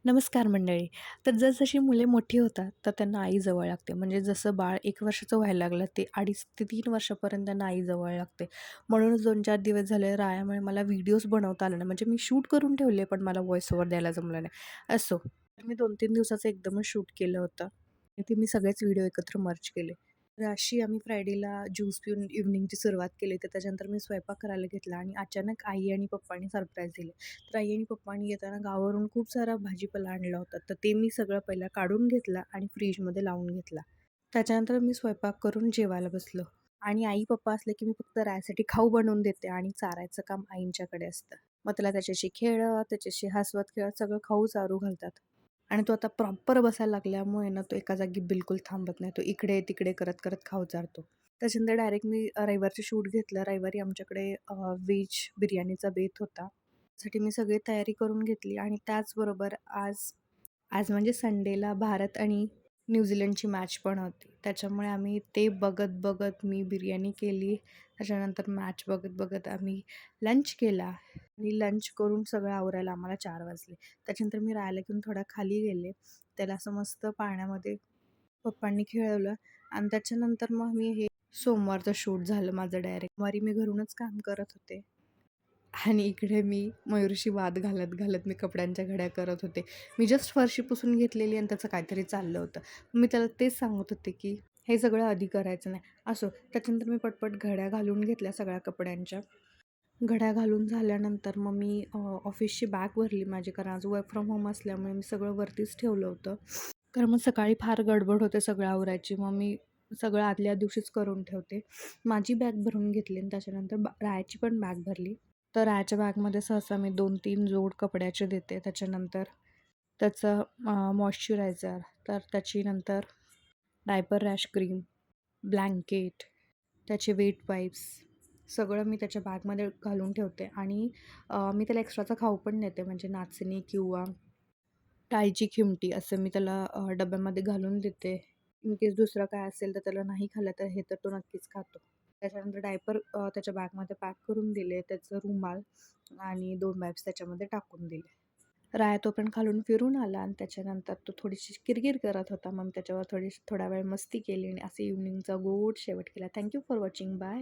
नमस्कार मंडळी. तर जसजशी मुले मोठी होतात, तर त्यांना आई जवळ लागते. म्हणजे जसं बाळ 1 वर्षाचं व्हायला लागलं, ते 2.5 ते 3 वर्षापर्यंत त्यांना आई जवळ लागते. म्हणूनच 2-4 दिवस झाले रायामुळे मला व्हिडिओज बनवता आले नाही. म्हणजे मी शूट करून ठेवले, पण मला व्हॉईस ओव्हर द्यायला जमलं नाही. असो, तर मी 2-3 दिवसाचं एकदमच शूट केलं होतं. ते मी सगळेच व्हिडिओ एकत्र मर्ज केले. तर अशी आम्ही फ्रायडेला ज्यूस पिऊन इव्हनिंगची सुरुवात केली. तर त्याच्यानंतर मी स्वयंपाक करायला घेतला आणि अचानक आई आणि पप्पांनी सरप्राईज दिले. तर आई आणि पप्पांनी येताना गावावरून खूप सारा भाजीपाला आणला होता. तर ते मी सगळं पहिला काढून घेतला आणि फ्रीजमध्ये लावून घेतला. त्याच्यानंतर मी स्वयंपाक करून जेवायला बसलो आणि आई-पप्पा असले की मी फक्त रायासाठी खाऊ बनवून देते आणि चारायचं काम आईंच्याकडे असतं. मग त्याला त्याच्याशी खेळत, त्याच्याशी हसवत-खेळत सगळं खाऊ चारू घालतात. आणि तो आता प्रॉपर बसायला लागल्यामुळे ना, तो एका जागी बिलकुल थांबत नाही. तो इकडे-तिकडे करत-करत खाऊ चारतो. त्याच्यानंतर डायरेक्ट मी रविवारचं शूट घेतलं. रविवारी आमच्याकडे व्हेज बिर्याणीचा बेत होता. त्यासाठी मी सगळी तयारी करून घेतली आणि त्याचबरोबर आज आज म्हणजे संडेला भारत आणि न्यूझीलंडची मॅच पण होती. त्याच्यामुळे आम्ही ते बघत-बघत मी बिर्याणी केली. त्याच्यानंतर मॅच बघत-बघत आम्ही लंच केला आणि लंच करून सगळं आवरायला आम्हाला 4 वाजले. त्याच्यानंतर मी राहायला घेऊन थोडा खाली गेले. त्याला असं मस्त पाण्यामध्ये पप्पांनी खेळवलं आणि त्याच्यानंतर मग मी हे सोमवारचं शूट झालं माझं डायरेक्ट. सोमवारी मी घरूनच काम करत होते. आणि इकडे मी मयूरशी वाद घालत-घालत मी कपड्यांच्या घड्या करत होते. मी जस्ट फरशी पुसून घेतलेली आणि त्याचं काहीतरी चाललं होतं. मी त्याला तेच सांगत होते, की हे सगळं आधी करायचं नाही. असो, त्याच्यानंतर मी पटपट घड्या घालून घेतल्या सगळ्या कपड्यांच्या. घड्या घालून झाल्यानंतर मग मी ऑफिसची बॅग भरली माझी, कारण आज वर्क फ्रॉम होम असल्यामुळे मी सगळं वरतीच ठेवलं होतं. कारण मग सकाळी फार गडबड होते सगळं आवरायची. मग मी सगळं आदल्या दिवशीच करून ठेवते. माझी बॅग भरून घेतली आणि त्याच्यानंतर रायाची पण बॅग भरली. तर रायाच्या बॅगमध्ये सहसा मी 2-3 जोड कपड्याचे देते. त्याच्यानंतर त्याचं मॉइश्चरायझर, तर त्याची नंतर डायपर रॅश क्रीम, ब्लँकेट, त्याचे वेट वाईप्स सगळं मी त्याच्या बॅगमध्ये घालून ठेवते आणि मी त्याला एक्स्ट्राचा खाऊ पण देते. म्हणजे नाचणी किंवा डाळीची खिमटी असं मी त्याला डब्यामध्ये घालून देते. इन केस दुसरं काय असेल तर त्याला नाही खाल्लं तर हे तर तो नक्कीच खातो. त्याच्यानंतर डायपर त्याच्या बॅगमध्ये पॅक करून दिले. त्याचं रुमाल आणि 2 वाईप्स त्याच्यामध्ये टाकून दिले. राया तो पण खालून फिरून आला आणि त्याच्यानंतर तो थोडीशी किरकिर करत होता. मग त्याच्यावर थोडा वेळ मस्ती केली आणि असं इव्हनिंगचा गोड शेवट केला. Thank for watching. बाय.